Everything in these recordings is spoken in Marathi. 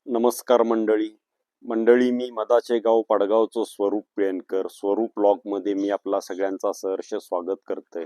नमस्कार मंडळी मी मदाचे गाव पाडगावचं स्वरूप पेणकर. स्वरूप ब्लॉगमध्ये मी आपला सगळ्यांचा सहर्ष स्वागत करतोय.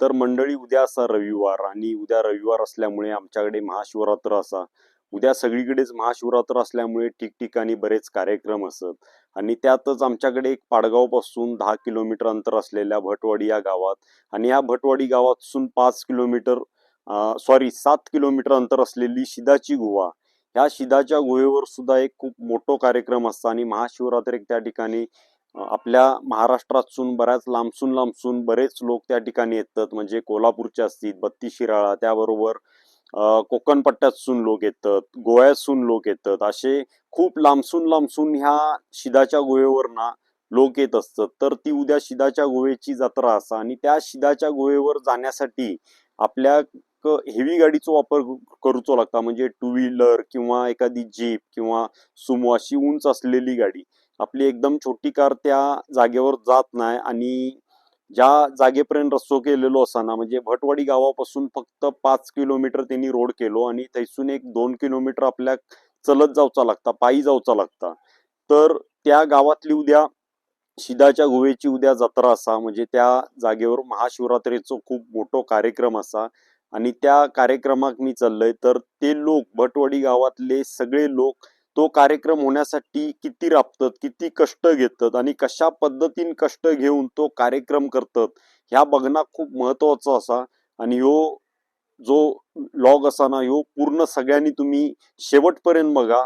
तर मंडळी, उद्या असा रविवार आणि उद्या रविवार असल्यामुळे आमच्याकडे महाशिवरात्र असा. उद्या सगळीकडेच महाशिवरात्र असल्यामुळे ठिकठिकाणी बरेच कार्यक्रम असत आणि त्यातच आमच्याकडे एक पाडगावपासून 10 किलोमीटर अंतर असलेल्या भटवाडी या गावात आणि या भटवाडी गावापासून 7 किलोमीटर अंतर असलेली शिदाची गुहा, ह्या शिदाच्या गुहेवर सुद्धा एक खूप मोठा कार्यक्रम असतो आणि महाशिवरात्रीक त्या ठिकाणी आपल्या महाराष्ट्रातून बऱ्याच लांबसून बरेच लोक त्या ठिकाणी येतात. म्हणजे कोल्हापूरचे असतील, बत्तीस शिराळा, त्याबरोबर कोकण पट्ट्यातून लोक येतात, गोव्यातून लोक येतात, असे खूप लांबसून ह्या शिदाच्या गुहेवर ना लोक येत असतात. तर ती उद्या शिदाच्या गुहेची जत्रा असा आणि त्या शिदाच्या गुहेवर जाण्यासाठी आपल्या हेवी गाडीचा वापर करूचो लागता. म्हणजे टू व्हीलर किंवा एखादी जीप किंवा सुमो अशी उंच असलेली गाडी. आपली एकदम छोटी कार त्या जागेवर जात नाही आणि ज्या जागेपर्यंत रस्तो केलेलो असा ना, म्हणजे भटवाडी गावापासून फक्त 5 किलोमीटर त्यांनी रोड केलो आणि थैसून एक 2 किलोमीटर आपल्या चलत जाऊचा लागता, पायी जाऊचा लागता. तर त्या गावातली उद्या शिदाच्या गुहेची उद्या जत्रा असा. म्हणजे त्या जागेवर महाशिवरात्रीचा खूप मोठा कार्यक्रम असा आणि त्या कार्यक्रमाक मी चाललोय. तर ते लोक, भटवाडी गावातले सगळे लोक तो कार्यक्रम होण्यासाठी किती राबतात, किती कष्ट घेतात आणि कशा पद्धतीने कष्ट घेऊन तो कार्यक्रम करतात, ह्या बघणं खूप महत्वाचं असा. आणि ह्यो जो लॉग असा ना, ह्यो पूर्ण सगळ्यांनी तुम्ही शेवटपर्यंत बघा.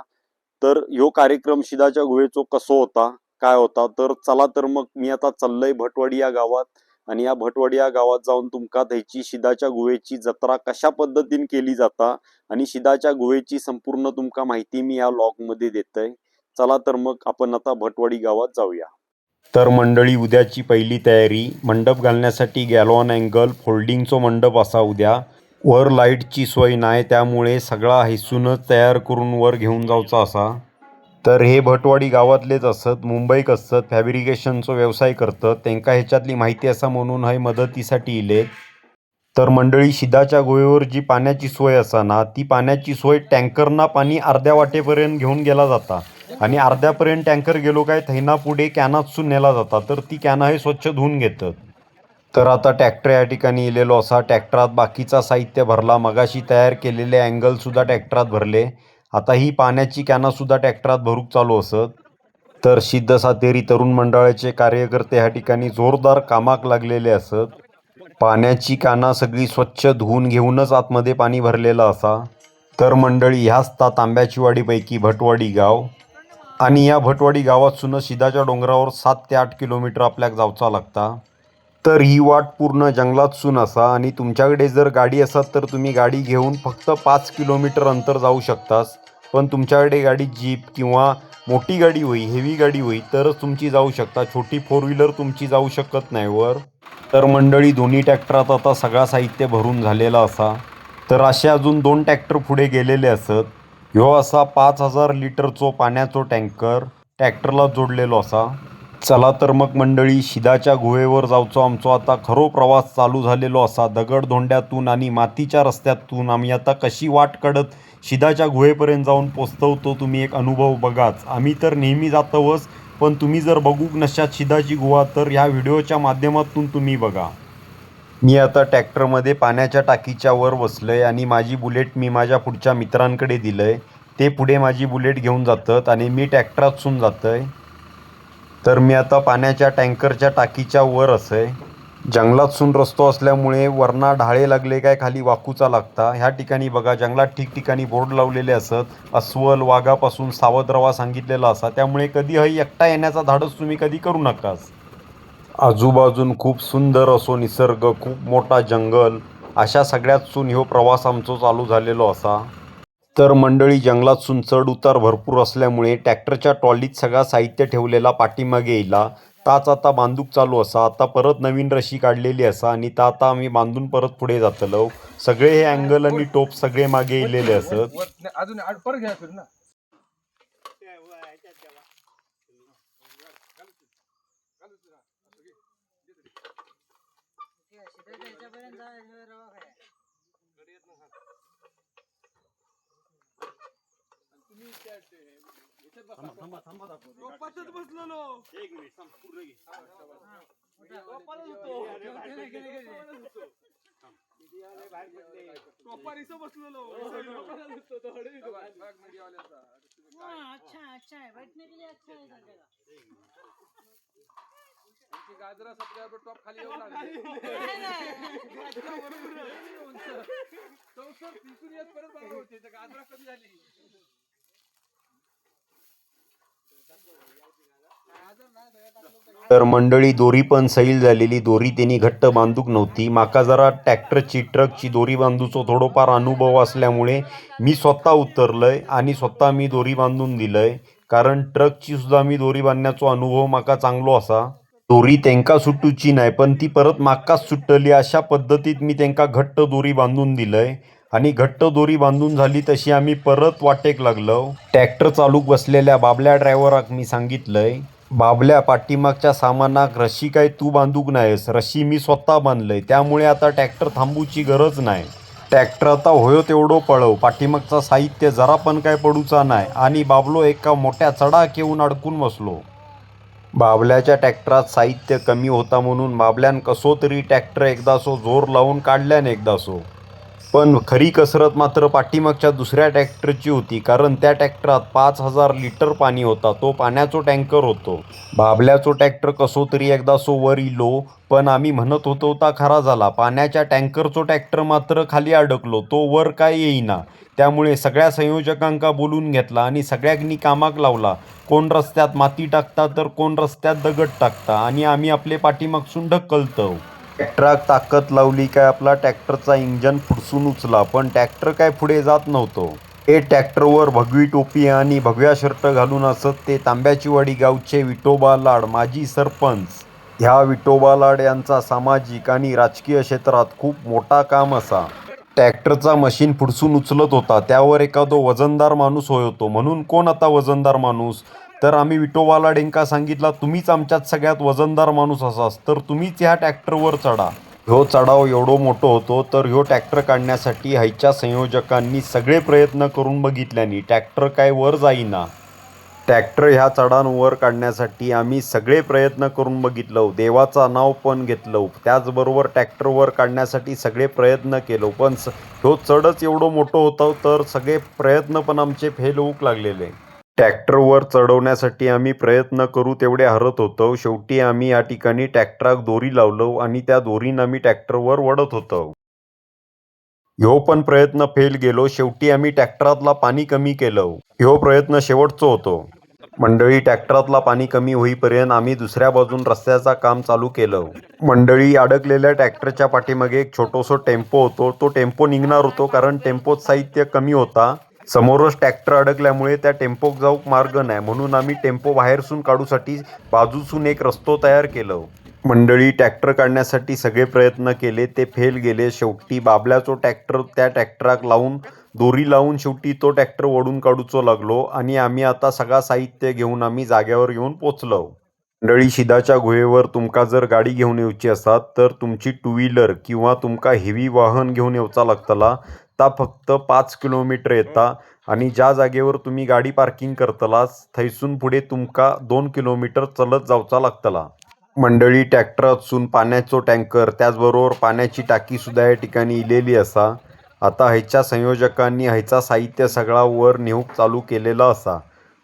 तर ह्यो कार्यक्रम शिदाच्या गुहेचो कसो होता, काय होता. तर चला, तर मग मी आता चाललोय भटवाडी या गावात आणि या भटवाडी या गावात जाऊन तुमका त्याची शिदाच्या गुहेची जत्रा कशा पद्धतीने केली जाता आणि शिदाच्या गुहेची संपूर्ण तुमका माहिती मी या लॉग मध्ये देतोय. चला तर मग आपण आता भटवाडी गावात जाऊया. तर मंडळी, उद्याची पहिली तयारी मंडप घालण्यासाठी गॅलॉन अँगल फोल्डिंगचो मंडप असा. उद्या वर लाईटची सोय नाही, त्यामुळे सगळा हैसूनच तयार करून वर घेऊन जाऊचा असा. तर हे भटवाडी गावातलेच असत, मुंबईक असत, फॅब्रिकेशनचा व्यवसाय करतात. त्यांका ह्याच्यातली माहिती असा म्हणून हे मदतीसाठी इलेत. तर मंडळी, शिदाच्या गुहेवर जी पाण्याची सोय असा ना, ती पाण्याची सोय टँकरना पाणी अर्ध्या वाटेपर्यंत घेऊन गेला जाता आणि अर्ध्यापर्यंत टँकर गेलो काय थैना पुढे कॅनातसून नेला जाता. तर ती कॅना हे स्वच्छ धुवून घेतात. तर आता ट्रॅक्टर या ठिकाणी इलेलो असा. ट्रॅक्टरात बाकीचा साहित्य भरला, मगाशी तयार केलेले अँगल सुद्धा ट्रॅक्टरात भरले. आता ही पाण्याची कॅना सुद्धा ट्रॅक्टरात भरूक चालू असत. तर सिद्ध सातेरी तरुण मंडळाचे कार्यकर्ते ह्या ठिकाणी जोरदार कामाक लागलेले असत. पाण्याची काना सगळी स्वच्छ धुवून घेऊनच आतमध्ये पाणी भरलेलं असा. तर मंडळी, ह्याच ता तांब्याची वाडीपैकी भटवाडी गाव आणि या भटवाडी गावातून शिदाच्या डोंगरावर 7 ते 8 किलोमीटर आपल्याक जाऊचा लागता. तर ही वाट पूर्ण जंगलातसून असा आणि तुमच्याकडे जर गाडी असत तर तुम्ही गाडी घेऊन फक्त 5 किलोमीटर अंतर जाऊ शकतास. पण तुमच्याकडे गाडी जीप किंवा मोठी गाडी होई, हेवी गाडी होई, तरच तुमची जाऊ शकता. छोटी 4 व्हीलर तुमची जाऊ शकत नाही वर. तर मंडळी, दोन्ही ट्रॅक्टरात आता सगळा साहित्य भरून झालेला असा. तर असे अजून 2 ट्रॅक्टर पुढे गेलेले असत. ह्यो असा 5,000 लिटरचो पाण्याचो टँकर ट्रॅक्टरला जोडलेलो असा. चला तर मग मंडळी, शिदाच्या गुहेवर जाऊचो आमचो आता खरो प्रवास चालू झालेलो असा. दगडधोंड्यातून आणि मातीच्या रस्त्यातून आम्ही आता कशी वाट काढत शिदाच्या गुहेपर्यंत जाऊन पोचतो, तुम्ही एक अनुभव बघाच. आम्ही तर नेहमी जातोच, पण तुम्ही जर बघूक नशात शिदाची गुहा तर ह्या व्हिडिओच्या माध्यमातून तुम्ही बघा. मी आता ट्रॅक्टरमध्ये पाण्याच्या टाकीच्या वर बसलोय आणि माझी बुलेट मी माझ्या पुढच्या मित्रांकडे दिलंय. ते पुढे माझी बुलेट घेऊन जातात आणि मी ट्रॅक्टरातून जातोय. तर मी आता पाण्याच्या टँकरच्या टाकीच्या वर असय. जंगलातसून रस्तो असल्यामुळे वरना ढाळे लागले काय खाली वाकूचा लागता. ह्या ठिकाणी बघा, जंगलात ठिकठिकाणी बोर्ड लावलेले असत. अस्वल, वाघापासून सावध रवा सांगितलेला असा. त्यामुळे कधी हई एकटा येण्याचा धाडस तुम्ही कधी करू नकास. आजूबाजून खूप सुंदर असो निसर्ग, खूप मोठा जंगल, अशा सगळ्यातसून ह्यो प्रवास आमचो चालू झालेलो असा. तर मंडळी, जंगलातसून चढ उतार भरपूर असल्यामुळे ट्रॅक्टरच्या ट्रॉलीत सगळा साहित्य ठेवलेला पाठीमागे येईला. ताच आता बांधूक चालू असा. आता परत नवीन रशी काढलेली असा आणि ता आता आम्ही बांधून परत पुढे जातलो. सगळे हे अँगल आणि टोप सगळे मागे येलेले असत. अच्छा अच्छा है, बैठने के लिए अच्छा है सर जगह। गाजरा सपल्यावर टॉप खाली येऊ लागले चौसष्ट तिथून येत परत बारा होते तर गाजरा कमी झाली. तर मंडळी दोरी पण सैल झालेली, दोरी त्यांनी घट्ट बांधूक नव्हती. माका जरा ट्रॅक्टरची ट्रकची दोरी बांधूचो थोडोफार अनुभव असल्यामुळे मी स्वतः उतरलंय आणि स्वतः मी दोरी बांधून दिलंय, कारण ट्रकची सुद्धा मी दोरी बांधण्याचा अनुभव माका चांगलो असा. दोरी त्यांका सुटूची नाही पण ती परत माकाच सुटली, अशा पद्धतीत मी त्यांका घट्ट दोरी बांधून दिलंय. आणि घट्ट दोरी बांधून झाली तशी आम्ही परत वाटेक लागलो. ट्रॅक्टर चालूक बसलेल्या बाबल्या ड्रायव्हराक मी सांगितलंय, बाबल्या पाठीमागच्या सामानाक रशी काय तू बांधूक नाहीस, रशी मी स्वतः बांधलंय, त्यामुळे आता ट्रॅक्टर थांबूची गरज नाही. ट्रॅक्टर आता होयो तेवढो पळव, पाठीमागचा साहित्य जरा पण काय पडूचा नाही. आणि बाबलो एका मोठ्या चढाक येऊन अडकून बसलो. बाबल्याच्या ट्रॅक्टरात साहित्य कमी होता म्हणून बाबल्यान कसो तरी ट्रॅक्टर एकदासो जोर लावून काढल्यान एकदासो. पण खरी कसरत मात्र पाठीमागच्या दुसऱ्या ट्रॅक्टरची होती, कारण त्या ट्रॅक्टरात 5000 लिटर पाणी होता, तो पाण्याचो टँकर होतो. बाबल्याचो ट्रॅक्टर कसो तरी एकदासो वर इलो, पण आम्ही म्हणत होतो ता खरा झाला. पाण्याच्या टँकरचो ट्रॅक्टर मात्र खाली अडकलो, तो वर काय येईना. त्यामुळे सगळ्या संयोजकांका बोलून घेतला आणि सगळ्यांनी कामाक लावला. कोण रस्त्यात माती टाकता तर कोण रस्त्यात दगड टाकता, आणि आम्ही आपले पाठीमागसून ढकलतो. ट्रॅक्टराक ताकद लावली काय आपला ट्रॅक्टरचा इंजन फुडसून उचला, पण ट्रॅक्टर काय पुढे जात नव्हतो. हे ट्रॅक्टरवर भगवी टोपी आणि भगव्या शर्ट घालून असत ते तांब्याचीवाडी गावचे विठोबा लाड, माजी सरपंच. ह्या विठोबा लाड यांचा सामाजिक आणि राजकीय क्षेत्रात खूप मोठा काम असा. ट्रॅक्टरचा मशीन फुडसून उचलत होता, त्यावर एखादो वजनदार माणूस होय होतो. म्हणून कोण आता वजनदार माणूस, तर आम्ही विठोबा लाडेंका सांगितला, तुम्हीच आमच्यात सगळ्यात वजनदार माणूस असास तर तुम्हीच ह्या ट्रॅक्टरवर चढा. ह्यो चढाव एवढो मोठो होतो तर ह्यो ट्रॅक्टर काढण्यासाठी हायच्या संयोजकांनी सगळे प्रयत्न करून बघितल्यानी ट्रॅक्टर काय वर जाईना. ट्रॅक्टर ह्या चढान वर काढण्यासाठी आम्ही सगळे प्रयत्न करून बघितलं, देवाचा नाव पण घेतलं, त्याचबरोबर ट्रॅक्टर वर काढण्यासाठी सगळे प्रयत्न केलो, पण ह्यो चढच एवढो मोठो होता तर सगळे प्रयत्न पण आमचे फेल होऊक लागलेले. ट्रॅक्टर वर चढवण्यासाठी आम्ही प्रयत्न करू तेवढे हरत होतो. शेवटी आम्ही या ठिकाणी ट्रॅक्टराक दोरी लावलो आणि त्या दोरीनं आम्ही ट्रॅक्टरवर वडत होतो. ह्यो पण प्रयत्न फेल गेलो. शेवटी आम्ही ट्रॅक्टरातला पाणी कमी केलं. ह्यो प्रयत्न शेवटचो होतो. मंडळी, ट्रॅक्टरातला पाणी कमी होईपर्यंत आम्ही दुसऱ्या बाजून रस्त्याचा काम चालू केलं. मंडळी, अडकलेल्या ट्रॅक्टरच्या पाठीमागे एक छोटोसो टेम्पो होतो. तो टेम्पो निघणार होतो कारण टेम्पोत साहित्य कमी होता. समोरच ट्रॅक्टर अडकल्यामुळे त्या टेम्पोक जाऊक मार्ग नाही, म्हणून आम्ही टेम्पो बाहेरसून काढूसाठी बाजूसून एक रस्तो तयार केलं. मंडळी, ट्रॅक्टर काढण्यासाठी सगळे प्रयत्न केले, ते फेल गेले. शेवटी बाबल्याचो ट्रॅक्टर त्या ट्रॅक्टराक लावून दोरी लावून शेवटी तो ट्रॅक्टर ओढून काढूचो लागलो आणि आम्ही आता सगळा साहित्य घेऊन आम्ही जाग्यावर येऊन पोचलो. मंडळी, शिदाच्या गुहेवर तुमका जर गाडी घेऊन येऊची असात तर तुमची टू व्हीलर किंवा तुमका हेवी वाहन घेऊन येऊचा लागतला. ता फक्त 5 किलोमीटर येता आणि ज्या जागेवर तुम्ही गाडी पार्किंग करतलास थैसून पुढे तुमका 2 किलोमीटर चलत जाऊचा लागतला. मंडळी, ट्रॅक्टरातसून पाण्याचो टँकर त्याचबरोबर पाण्याची टाकी सुद्धा या ठिकाणी इलेली असा. आता हायच्या संयोजकांनी हायचा साहित्य सगळा वर नेऊक चालू केलेला असा.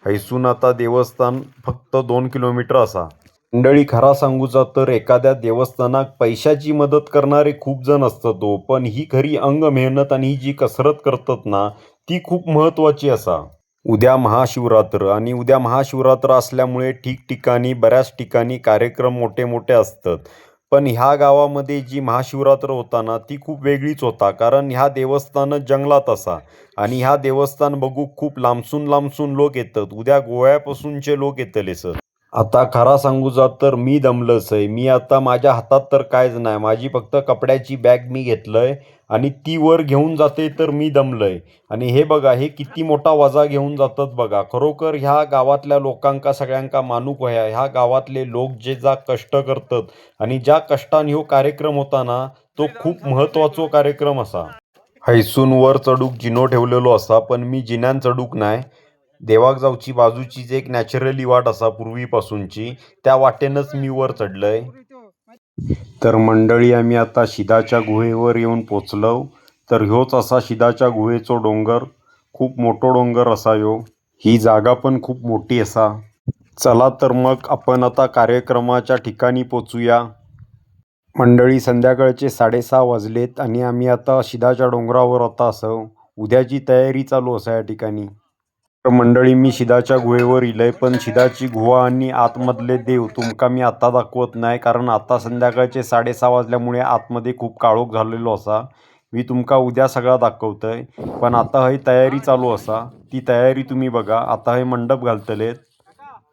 हैसून आता देवस्थान फक्त 2 किलोमीटर असा. मंडळी, खरा सांगूचा तर एखाद्या देवस्थानाक पैशाची मदत करणारे खूप जण असतात हो, पण ही खरी अंग मेहनत आणि ही जी कसरत करतात ना ती खूप महत्वाची असा. उद्या महाशिवरात्र आणि उद्या महाशिवरात्र असल्यामुळे ठिकठिकाणी बऱ्याच ठिकाणी कार्यक्रम मोठे मोठे असतात. पण ह्या गावामध्ये जी महाशिवरात्र होता ना ती खूप वेगळीच होता, कारण ह्या देवस्थान जंगलात असा आणि ह्या देवस्थान बघू खूप लांबसून लांबसून लोक येतात. उद्या गोव्यापासूनचे लोक येतले सर. आता खरा सांगू जात तर मी दमलंच आहे. मी आता माझ्या हातात तर कायच नाही, माझी फक्त कपड्याची बॅग मी घेतलंय आणि ती वर घेऊन जाते तर मी दमलंय. आणि हे बघा, हे किती मोठा वजा घेऊन जातात बघा. खरोखर ह्या गावातल्या लोकांका सगळ्यांका मानूक वया, ह्या गावातले लोक जे जा कष्ट करतात आणि ज्या कष्टाने ह्यो कार्यक्रम होता ना तो खूप महत्वाचो कार्यक्रम असा. हैसून वर चढूक जिनो ठेवलेलो असा, पण मी जिन्यान चढूक नाही. देवाक जावची बाजूचीच एक नॅचरली वाट असा पूर्वीपासूनची, त्या वाटेनच मी वर चढलंय. तर मंडळी आम्ही आता शिदाच्या गुहेवर येऊन पोचलो. तर ह्योच असा शिदाच्या गुहेचो डोंगर, खूप मोठो डोंगर असा ह्यो. ही जागा पण खूप मोठी असा. चला तर मग आपण आता कार्यक्रमाच्या ठिकाणी पोचूया. मंडळी संध्याकाळचे 6:30 वाजलेत आणि आम्ही आता शिदाच्या डोंगरावर आता असो. उद्याची तयारी चालू असा या ठिकाणी. तर मंडळी मी शिदाच्या गुहेवर इलय, पण शिदाची गुहा आणि आतमधले देव तुमका मी आता दाखवत नाही, कारण आता संध्याकाळचे 6:30 वाजल्यामुळे आतमध्ये खूप काळोख झालेलो असा. मी तुमका उद्या सगळा दाखवतय, पण आता ही तयारी चालू असा. ती तयारी तुम्ही बघा. आता हे मंडप घालतलेत.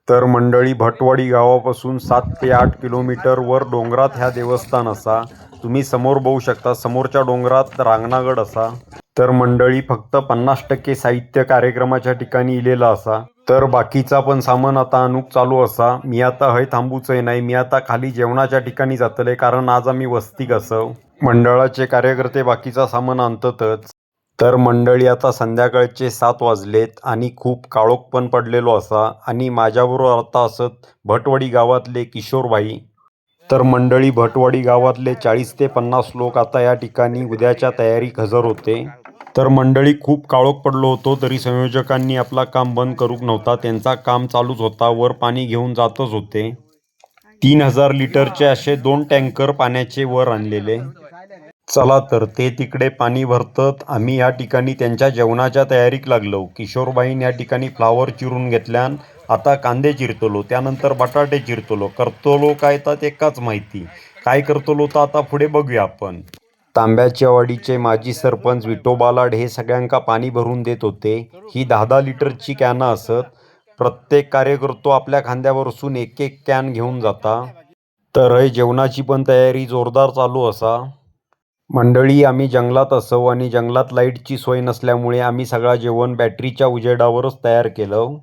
तर मंडळी भटवाडी गावापासून 7 ते 8 किलोमीटर वर डोंगरात ह्या देवस्थान असा. तुम्ही समोर बघू शकता, समोरच्या डोंगरात रांगणागड असा. तर मंडळी फक्त 50% साहित्य कार्यक्रमाच्या ठिकाणी इलेलं असा. तर बाकीचा पण सामान आता आणूक चालू असा. मी आता हय थांबूचंय नाही, मी आता खाली जेवणाच्या ठिकाणी जातले, कारण आज आम्ही वस्तीक असव. मंडळाचे कार्यकर्ते बाकीचा सामान आणतातच. तर मंडळी आता संध्याकाळचे 7 वाजलेत आणि खूप काळोख पण पडलेलो असा. आणि माझ्याबरोबर आता असत भटवाडी गावातले किशोरभाई. तर मंडळी भटवाडी गावातले 40 ते 50 लोक आता या ठिकाणी उद्याच्या तयारीक हजर होते. तर मंडळी खूप काळोख पडलो होतो, तरी संयोजकांनी आपला काम बंद करूक नव्हता. त्यांचा काम चालूच होता. वर पाणी घेऊन जातच होते. 3000 लिटरचे असे 2 टँकर पाण्याचे वर आणलेले. चला तर ते तिकडे पाणी भरतात. आम्ही या ठिकाणी त्यांच्या जेवणाच्या तयारीक लागलो. किशोरबाईन या ठिकाणी फ्लावर चिरून घेतल्यान आता कांदे चिरतलो, त्यानंतर बटाटे चिरतलो. करतलो काय तर एकाच माहिती. काय करतलो तर आता पुढे बघूया आपण. तांब्याच्या वाडीचे माजी सरपंच विठोबा लाड हे सगळ्यांका पाणी भरून देत होते. ही 10-10 लिटरची कॅनं असत. प्रत्येक कार्यकर्तो आपल्या खांद्यावरसून एक एक कॅन घेऊन जाता. तर हे जेवणाची पण तयारी जोरदार चालू असा. मंडळी आम्ही जंगलात असो आणि जंगलात लाईटची सोय नसल्यामुळे आम्ही सगळा जेवण बॅटरीच्या उजेडावरच तयार केलं.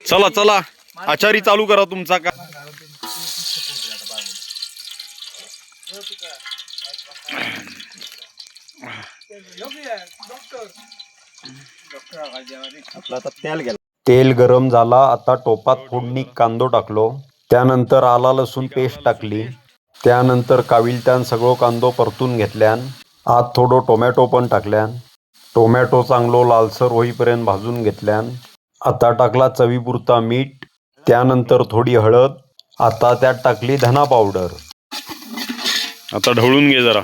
चला चला, आचारी चालू करा तुमचा का. तेल गरम झाला. आता टोपात फोडणी कांदो टाकलो. त्यानंतर आला लसूण पेस्ट टाकली. त्यानंतर काविलत्यान सगळो कांदो परतून घेतल्यान आत थोडो टोमॅटो पण टाकल्यान. टोमॅटो चांगलो लालसर होईपर्यंत भाजून घेतल्यान आता टाकला चवीपुरता मीठ. त्यानंतर थोडी हळद. आता त्यात टाकली धना पावडर. आता ढवळून घे जरा.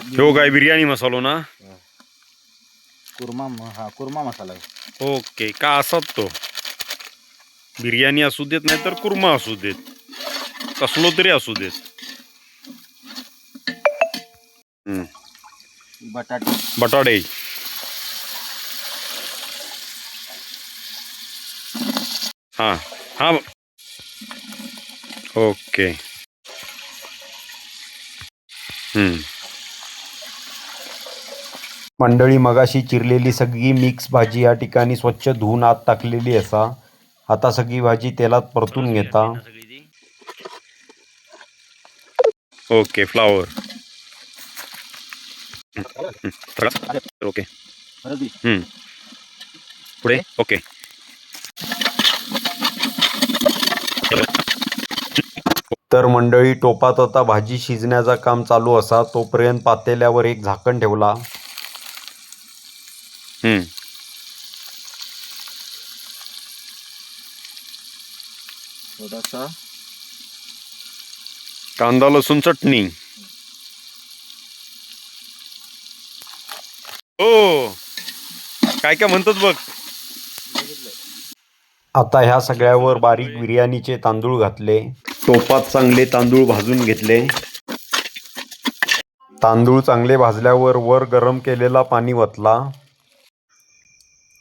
ह्यो काय बिर्याणी मसालो ना? कुर्मा मसाला आहे. ओके, का असत तो बिर्याणी असू देत नाही तर कुर्मा असू देत, कसलो तरी असू देत. बटाटे हा हा ओके. मंडळी मगाशी चिरलेली सगळी मिक्स भाजी या ठिकाणी स्वच्छ धुवून आत टाकलेली असा. आता सगळी भाजी तेलात परतून घेता. Okay, flower okay. पुढे ओके. तर मंडळी टोपात आता भाजी शिजण्याचा काम चालू असा. तोपर्यंत पातेल्यावर एक झाकण ठेवला. थोडासा कांदा लसूण चटणी. हो, काय काय म्हणतात बघ. आता ह्या सगळ्यावर बारीक बिर्याणीचे तांदूळ घातले. टोपात चांगले तांदूळ भाजून घेतले. तांदूळ चांगले भाजल्यावर वर गरम केलेला पाणी वतला.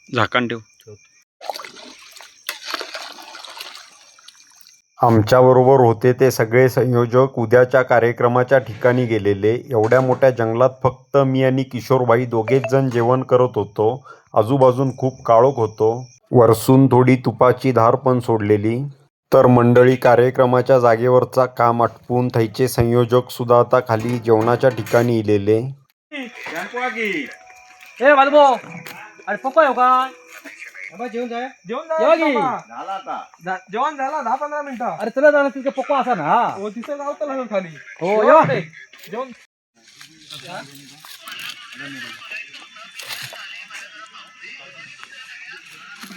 झाकण ठेव. आमच्याबरोबर होते ते सगळे संयोजक उद्याच्या कार्यक्रमाच्या ठिकाणी गेलेले. एवढ्या मोठ्या जंगलात फक्त मी आणि किशोरबाई दोघेच जण जेवण करत होतो. आजूबाजून खूप काळोख होतो. वरसून थोडी तुपाची धार पण सोडलेली. तर मंडळी कार्यक्रमाच्या जागेवरचा काम आटपून थैचे संयोजक सुद्धा आता खाली जेवणाच्या ठिकाणी इलेले. ए बालबो अरे पप्पा येऊ का जेवण जेव्हा की जेवण झाला 10-15 मिनिटं. अरे तुला जाणार तिथे पप्पा असा ना हो तिथं गावतं लागलं खाली. हो येवा जेवण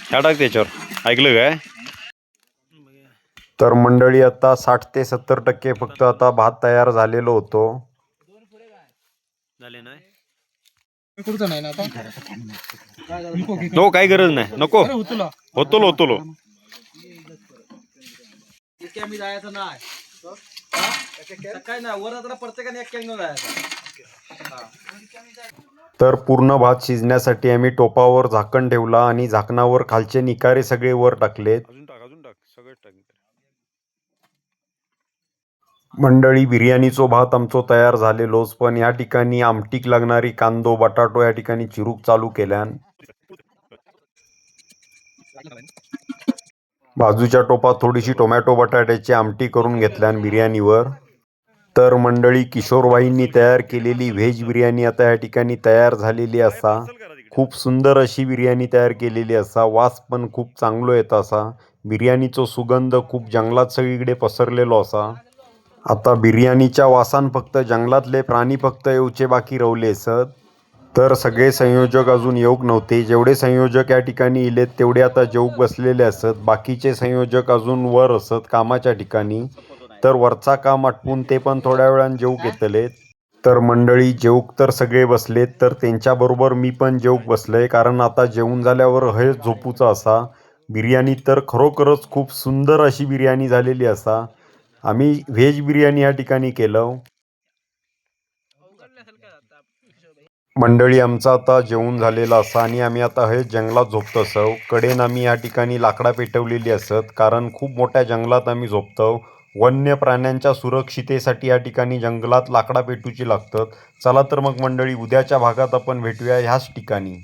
ह्या टाक त्याच्यावर ऐकलं काय. तर मंडळी आता 60 ते 70% फक्त आता भात तयार झालेलो होतो. झाले नाही कुठचं नाही ना आता. नको काही गरज नाही नको होतो आम्ही जायचं नाही सकाळी ना वर जरा प्रत्येकाने एक कॅन जायचं. तर पूर्ण भात शिजण्यासाठी आम्ही टोपावर झाकण ठेवला आणि झाकणावर खालचे निकारे सगळे वर टाकलेत. मंडळी बिर्याणीचो भात आमचो तयार झालेलोच, पण या ठिकाणी आमटीक लागणारी कांदो बटाटो या ठिकाणी चिरूक चालू केल्यान. बाजूच्या टोपात थोडीशी टोमॅटो बटाट्याची आमटी करून घेतल्यान बिर्याणीवर. तर मंडळी किशोरबाईंनी तयार केलेली व्हेज बिर्याणी आता या ठिकाणी तयार झालेली असा. खूप सुंदर अशी बिर्याणी तयार केलेली असा. वास पण खूप चांगलो येत असा. बिर्याणीचो सुगंध खूप जंगलात सगळीकडे पसरलेलो असा. आता बिर्याणीच्या वासान फक्त जंगलातले प्राणी फक्त येऊचे बाकी रवले असत. तर सगळे संयोजक अजून येऊक नव्हते. जेवढे संयोजक या ठिकाणी इलेत तेवढे आता जेऊक बसलेले असत. बाकीचे संयोजक अजून वर असत कामाच्या ठिकाणी. तर वरचा काम आटपून ते पण थोड्या वेळानं जेऊक येतलेत. तर मंडळी जेऊक तर सगळे बसलेत, तर त्यांच्याबरोबर मी पण जेऊक बसलोय, कारण आता जेवून झाल्यावर हयच झोपूचा असा. बिर्याणी तर खरोखरच खूप सुंदर अशी बिर्याणी झालेली असा. आम्ही व्हेज बिर्याणी या ठिकाणी केलं. मंडळी आमचा आता जेवून झालेला असा आणि आम्ही आता हे जंगलात झोपतो असो. कडेन आम्ही या ठिकाणी लाकडा पेटवलेली असत, कारण खूप मोठ्या जंगलात आम्ही झोपतो. वन्य प्राण्यांच्या सुरक्षितेसाठी या ठिकाणी जंगलात लाकडा पेटूची लागतात. चला तर मग मंडळी उद्याच्या भागात आपण भेटूया ह्याच ठिकाणी.